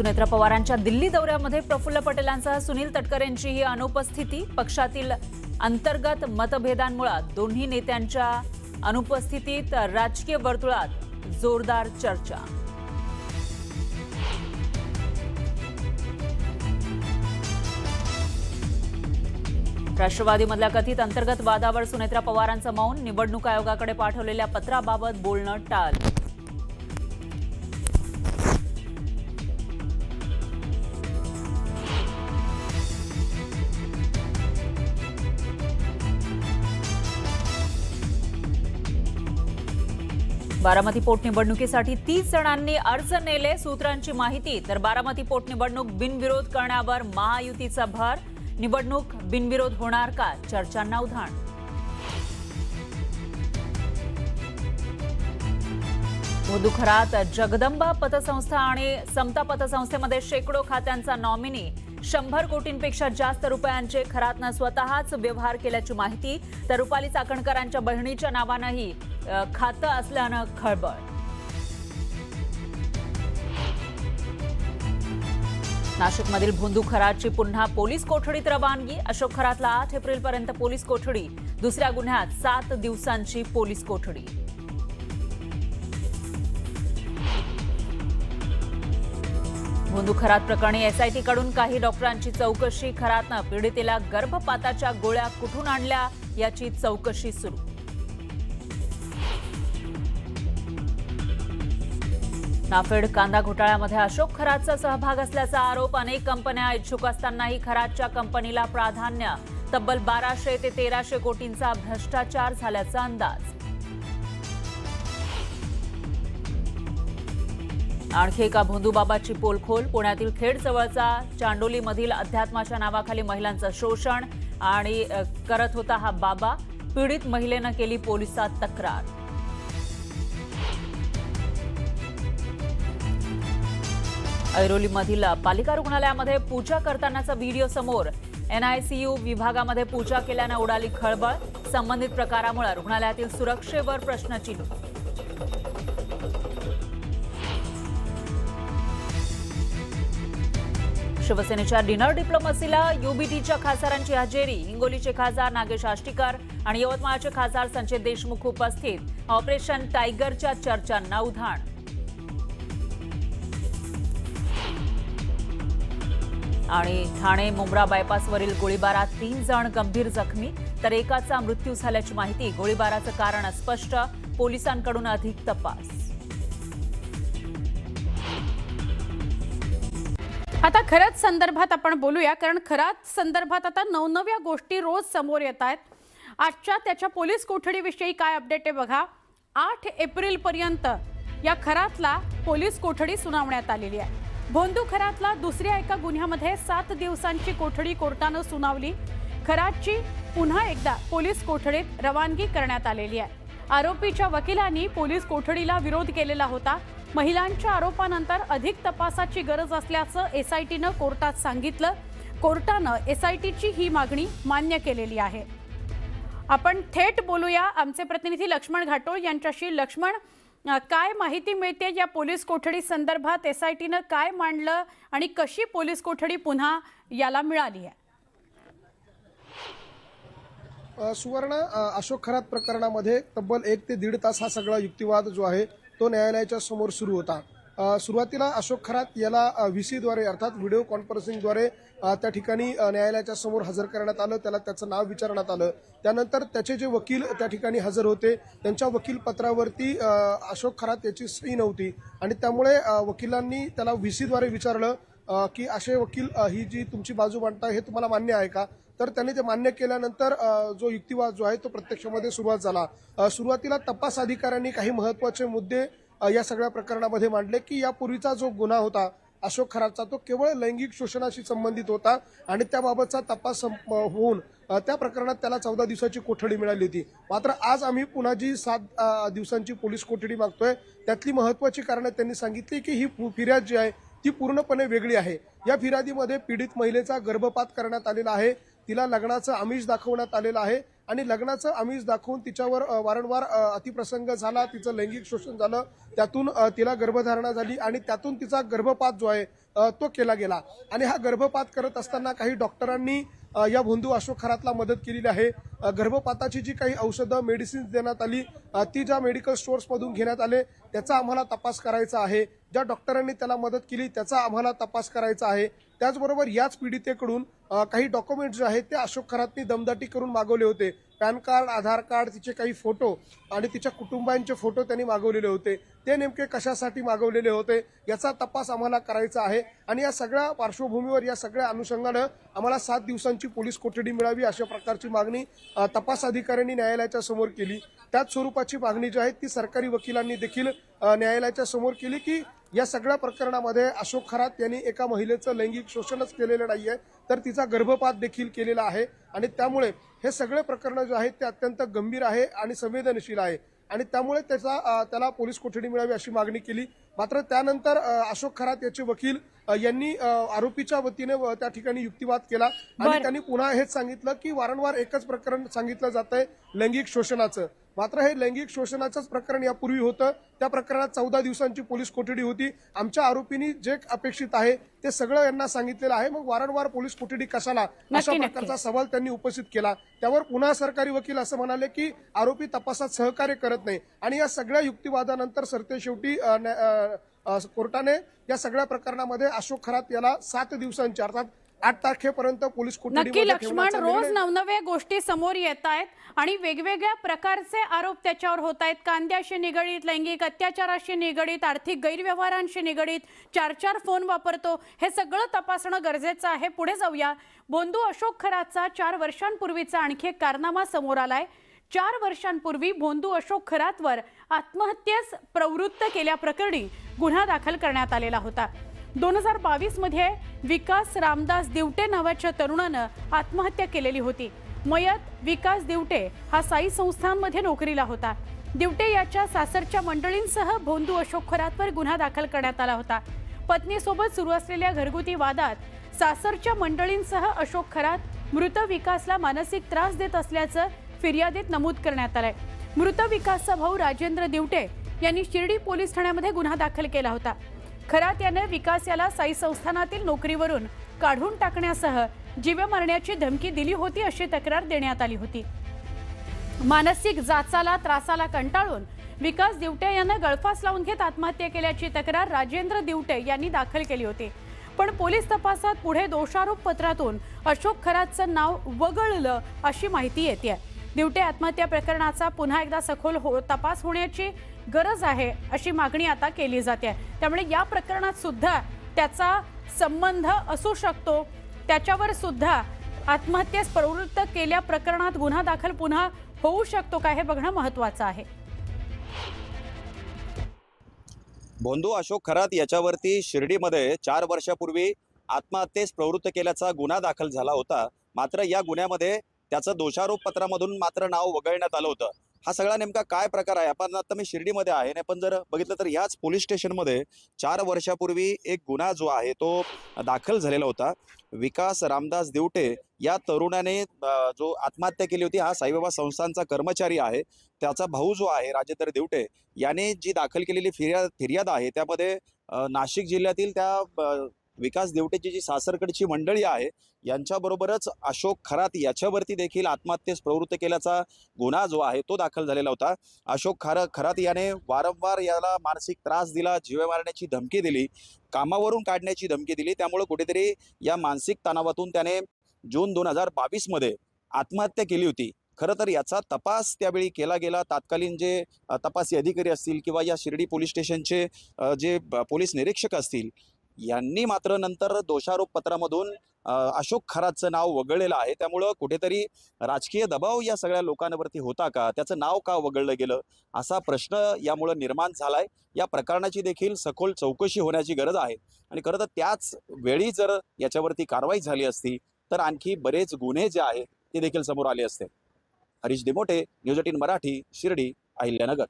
सुनेत्रा पवारांच्या दिल्ली दौऱ्यामध्ये प्रफुल्ल पटेलांसह सुनील तटकरेंचीही अनुपस्थिती। पक्षातील अंतर्गत मतभेदांमुळे दोन्ही नेत्यांच्या अनुपस्थितीत राजकीय वर्तुळात जोरदार चर्चा। राष्ट्रवादीमधल्या कथित अंतर्गत वादावर सुनेत्रा पवारांचं मौन। निवडणूक आयोगाकडे पाठवलेल्या पत्राबाबत बोलणं टाळ। बारामती पोटनिवडणुकीसाठी 30 जणांनी अर्ज नेले। सूत्रांची माहिती तर बारामती पोटनिवडणूक बिनविरोध करण्यावर महायुतीचा भर। निवडणूक बिनविरोध होणार का? चर्चांना उधाण। भोंदूखरात जगदंबा पतसंस्था आणि समता पतसंस्थेमध्ये शेकडो खात्यांचा नॉमिनी। 100 कोटींपेक्षा जास्त रुपयांचे खरातनं स्वतःच व्यवहार केल्याची माहिती। तर रुपाली चाकणकरांच्या बहिणीच्या नावानंही खातं असल्यानं खळबळ। नाशिकमधील भोंदूखरातची पुन्हा पोलीस कोठडीत रवानगी। अशोक खरातला 8 एप्रिलपर्यंत पोलीस कोठडी। दुसऱ्या गुन्ह्यात 7 दिवसांची पोलीस कोठडी। भोंदूखरात प्रकरणी एसआयटी कडून काही डॉक्टरांची चौकशी। खरातनं पीडितेला गर्भपाताच्या गोळ्या कुठून आणल्या याची चौकशी सुरू। नाफेड कांदा घोटाळ्यामध्ये अशोक खरातचा सहभाग असल्याचा आरोप। अनेक कंपन्या इच्छुक असतानाही खरातच्या कंपनीला प्राधान्य। तब्बल 1200 ते 1300 कोटींचा भ्रष्टाचार झाल्याचा अंदाज। आणखी एका भोंदूबाबाची पोलखोल। पुण्यातील खेड जवळचा चांडोलीमधील अध्यात्माच्या नावाखाली महिलांचं शोषण आणि करत होता हा बाबा। पीडित महिलेनं केली पोलिसात तक्रार। ऐरोलीमधील पालिका रुग्णालयामध्ये पूजा करतानाचा व्हिडिओ समोर। एनआयसीयू विभागामध्ये पूजा केल्यानं उडाली खळबळ। संबंधित प्रकारामुळे रुग्णालयातील सुरक्षेवर प्रश्नचिन्ह। शिवसेनेच्या डिनर डिप्लोमसीला यूबीटीच्या खासदारांची हजेरी। हिंगोलीचे खासदार नागेश आष्टीकर आणि यवतमाळचे खासदार संजय देशमुख उपस्थित। ऑपरेशन टायगरच्या चर्चांना उधाण। आणि ठाणे मुंब्रा बायपासवरील गोळीबारात 3 जण गंभीर जखमी तर एकाचा मृत्यू झाल्याची माहिती। गोळीबाराचं कारण अस्पष्ट। पोलिसांकडून अधिक तपास। आता खरंच संदर्भात आपण बोलूया, कारण खरंच संदर्भात आता नवनव्या गोष्टी रोज समोर येत आहेत। आजच्या त्याच्या पोलीस कोठडीविषयी काय अपडेट आहे बघा। 8 एप्रिलपर्यंत या खरातला पोलीस कोठडी सुनावण्यात आलेली आहे। भोंदूखरातला दुसऱ्या एका गुन्ह्यामध्ये 7 दिवसांची कोठडी कोर्टानं सुनावली। खरातची पुन्हा एकदा पोलीस कोठडीत रवानगी करण्यात आलेली आहे। आरोपीच्या वकिलांनी पोलीस कोठडीला विरोध केलेला होता। महिलांच्या आरोपानंतर अधिक तपासाची गरज असल्याचं एसआयटीनं कोर्टात सांगितलं। कोर्टानं एसआयटीची ही मागणी मान्य केलेली आहे। आपण थेट बोलूया आमचे प्रतिनिधी लक्ष्मण घाटोळ यांच्याशी। लक्ष्मण, काय माहिती मिळते या पोलीस कोठडी संदर्भात? एसआयटीनं काय मांडलं आणि कशी पोलीस कोठडी पुन्हा याला मिळाली आहे? सुवर्ण, अशोक खरात प्रकरणामध्ये तब्बल 1 ते 1.5 तास हा सगळा युक्तिवाद जो आहे तो न्यायालयाच्या समोर सुरू होता। सुरुवातीला अशोक खरात याला व्हीसीद्वारे अर्थात व्हिडिओ कॉन्फरन्सिंगद्वारे त्या ठिकाणी न्यायालयाच्या समोर हजर करण्यात आलं। त्याला त्याचं नाव विचारण्यात आलं। त्यानंतर त्याचे जे वकील त्या ठिकाणी हजर होते त्यांच्या वकील पत्रावरती अशोक खरात याची सही नव्हती आणि त्यामुळे वकिलांनी त्याला व्हीसीद्वारे विचारलं की असे वकील, ही जी तुमची बाजू मांडताय हे तुम्हाला मान्य आहे का? तर त्यांनी ते मान्य केल्यानंतर जो युक्तिवाद जो आहे तो प्रत्यक्षामध्ये सुरुवात झाला। सुरुवातीला तपास अधिकाऱ्यांनी काही महत्त्वाचे मुद्दे या सगळ्या प्रकरणामध्ये मांडले की यापूर्वीचा जो गुन्हा होता अशोक खरातचा तो केवळ लैंगिक शोषणाशी संबंधित होता आणि त्याबाबतचा तपास होऊन त्या प्रकरणात त्याला 14 दिवसाची कोठडी मिळाली होती। मात्र आज आम्ही पुन्हा जी 7 दिवसांची पोलीस कोठडी मागतोय त्यातली महत्त्वाची कारणं त्यांनी सांगितली की ही फिर्याद जी आहे ती पूर्णपणे वेगळी आहे। या फिर्यादीमध्ये पीडित महिलेचा गर्भपात करण्यात आलेला आहे। तिला लग्नाचं आमिष दाखवण्यात आलेलं आहे आणि लग्नाचं आमिष दाखवून तिच्यावर वारंवार अतिप्रसंग झाला, तिचं लैंगिक शोषण झालं, त्यातून तिला गर्भधारणा झाली आणि त्यातून तिचा गर्भपात जो आहे तो केला गेला आणि हा गर्भपात करत असताना काही डॉक्टरांनी या भोंदू अशोक खरातला मदत केलेली आहे। गर्भपाताची जी काही औषधं मेडिसिन्स देण्यात आली ती ज्या मेडिकल स्टोअर्समधून घेण्यात आले त्याचा आम्हाला तपास करायचा आहे। ज्या डॉक्टरांनी त्याला मदत केली त्याचा आम्हाला तपास करायचा आहे। त्याचबरोबर याच पीडितेकडून काही डॉक्युमेंट्स जे आहेत ते अशोक खरातनी दमदाटी करून मागवले होते। पॅन कार्ड, आधार कार्ड, तिचे काही फोटो आणि तिच्या कुटुंबांचे फोटो त्यांनी मागवलेले होते। ते नेमके कशासाठी मागवलेले होते याचा तपास आम्हाला करायचा आहे आणि या सगळ्या पार्श्वभूमीवर या सगळ्या अनुषंगानं आम्हाला 7 दिवसांची पोलीस कोठडी मिळावी अशा प्रकारची मागणी तपास अधिकाऱ्यांनी न्यायालयाच्या समोर केली। त्याच स्वरूपाची मागणी जी आहे ती सरकारी वकिलांनी देखील न्यायालयाच्या समोर केली की या सगळ्या प्रकरणामध्ये अशोक खरात यांनी एका महिलेचं लैंगिक शोषणच केलेलं नाहीये तर तिचा गर्भपात देखील केलेला आहे आणि त्यामुळे हे सगळे प्रकरण जे आहेत ते अत्यंत गंभीर आहे आणि संवेदनशील आहे आणि त्यामुळे त्याला पोलीस कोठडी मिळावी अशी मागणी केली। मात्र त्यानंतर अशोक खरात याचे वकील यांनी आरोपीच्या वतीने त्या ठिकाणी युक्तिवाद केला आणि त्यांनी पुन्हा हेच सांगितलं की वारंवार एकच प्रकरण सांगितलं जातंय लैंगिक शोषणाचं। मात्र हे लैंगिक शोषणाचंच प्रकरण यापूर्वी होतं। त्या प्रकरणात 14 दिवसांची पोलीस कोठडी होती। आमच्या आरोपींनी जे अपेक्षित आहे ते सगळं यांना सांगितलेलं आहे, मग वारंवार पोलीस कोठडी कशाला अशा प्रकारचा सवाल त्यांनी उपस्थित केला। त्यावर पुन्हा सरकारी वकील असं म्हणाले की आरोपी तपासात सहकार्य करत नाही आणि या सगळ्या युक्तिवादानंतर सरतेशेवटी कोर्टाने या सगळ्या प्रकरणामध्ये अशोक खरात याला 7 दिवसांची अर्थात 8 तारखेपर्यंत पोलीस नक्की कोठडीमध्ये लक्ष्मण, ठेवण्याचा रोज निर्णय नवनव्या गोष्टी समोर येत आहेत आणि वेगवेगळ्या प्रकारचे आरोप त्याच्यावर होत आहेत। कांद्याशी निगडीत, लैंगिक अत्याचाराशी निगडीत, आर्थिक गैरव्यवहारांशी निगडीत, 4 फोन वापरतो, हे सगळं तपासणं गरजेचं आहे। पुढे जाऊया। भोंदू अशोक खरातचा 4 वर्षांपूर्वीचा आणखी एक कारनामा समोर आलाय। 4 वर्षांपूर्वी भोंदू अशोक खरातवर आत्महत्येस प्रवृत्त केल्याप्रकरणी गुन्हा दाखल करण्यात आलेला होता। 2022 मध्ये विकास रामदास दिवटे नावाच्या तरुणानं आत्महत्या केलेली होती। मयत विकास दिवटे हा साई संस्थांमध्ये नोकरीला होता। दिवटे याच्या सासरच्या मंडळींसह भोंदू अशोक खरातवर गुन्हा दाखल करण्यात आला होता। पत्नीसोबत सुरू असलेल्या घरगुती वादात सासरच्या मंडळींसह अशोक खरात मृत विकासला मानसिक त्रास देत असल्याचं फिर्यादीत नमूद करण्यात आलंय। मृत विकासचा भाऊ राजेंद्र दिवटे यांनी शिर्डी पोलीस ठाण्यामध्ये गुन्हा दाखल केला होता। खरात याने विकास याला साई संस्थानातील नोकरीवरून काढून टाकण्यासह जीवे मारण्याची धमकी दिली होती अशी तक्रार देण्यात आली होती। मानसिक जाचाला त्रासाला कंटाळून विकास दिवटे याने गळफास लावून घेत आत्महत्या केल्याची तक्रार राजेंद्र दिवटे यांनी दाखल केली होती। पण पोलीस तपासात पुढे दोषारोप पत्रातून अशोक खरातचं नाव वगळलं अशी माहिती येते। दिवटे आत्महत्या प्रकरणाचा पुन्हा एकदा सखोल तपास होण्याची गरज आहे अशी मागणी आता केली जाते। त्यामुळे या प्रकरणात सुद्धा त्याचा संबंध असू शकतो, त्याच्यावर सुद्धा आत्महत्येस प्रवृत्त केल्या प्रकरणात गुन्हा दाखल पुन्हा होऊ शकतो का हे बघणं महत्त्वाचं आहे। भोंदू अशोक खरात याच्यावरती शिर्डीमध्ये 4 वर्षापूर्वी आत्महत्येस प्रवृत्त केल्याचा गुन्हा दाखल झाला होता। मात्र या गुन्ह्यामध्ये त्याचं दोषारोप पत्रामधून मात्र नाव वगळण्यात आलं होतं। हा सगळा नेमका काय प्रकार आहे? आपण आता मी शिर्डीमध्ये आहे आणि पण जर बघितलं तर ह्याच पोलीस स्टेशनमध्ये 4 वर्षापूर्वी एक गुन्हा जो आहे तो दाखल झालेला होता। विकास रामदास दिवटे या तरुणाने जो आत्महत्या केली होती हा साईबाबा संस्थांचा कर्मचारी आहे। त्याचा भाऊ जो आहे राजेंद्र दिवटे याने जी दाखल केलेली फिर्याद आहे त्यामध्ये नाशिक जिल्ह्यातील त्या विकास दिवटेची जी सासरकडची मंडळी आहे यांच्याबरोबरच अशोक खरात याच्यावरती देखील आत्महत्येस प्रवृत्त केल्याचा गुन्हा जो आहे तो दाखल झालेला होता। अशोक खरात याने वारंवार याला मानसिक त्रास दिला, जीवे मारण्याची धमकी दिली, कामावरून काढण्याची धमकी दिली। त्यामुळे कुठेतरी या मानसिक तणावातून त्याने जून 2022 मध्ये आत्महत्या केली होती। खरं तर याचा तपास त्यावेळी केला गेला। तत्कालीन जे तपासी अधिकारी असतील किंवा या शिर्डी पोलीस स्टेशनचे जे पोलीस निरीक्षक असतील यांनी मात्र नंतर दोषारोप पत्रामधून अशोक खरातचं नाव वगळलेलं आहे। त्यामुळं कुठेतरी राजकीय दबाव या सगळ्या लोकांवरती होता का, त्याचं नाव का वगळलं गेलं असा प्रश्न यामुळे निर्माण झालाय। या प्रकरणाची देखील सखोल चौकशी होण्याची गरज आहे आणि खरं तर त्याच वेळी जर याच्यावरती कारवाई झाली असती तर आणखी बरेच गुन्हे जे आहे ते देखील समोर आले असते। हरीश दिमोटे, न्यूज 18 मराठी, शिर्डी, अहिल्यानगर।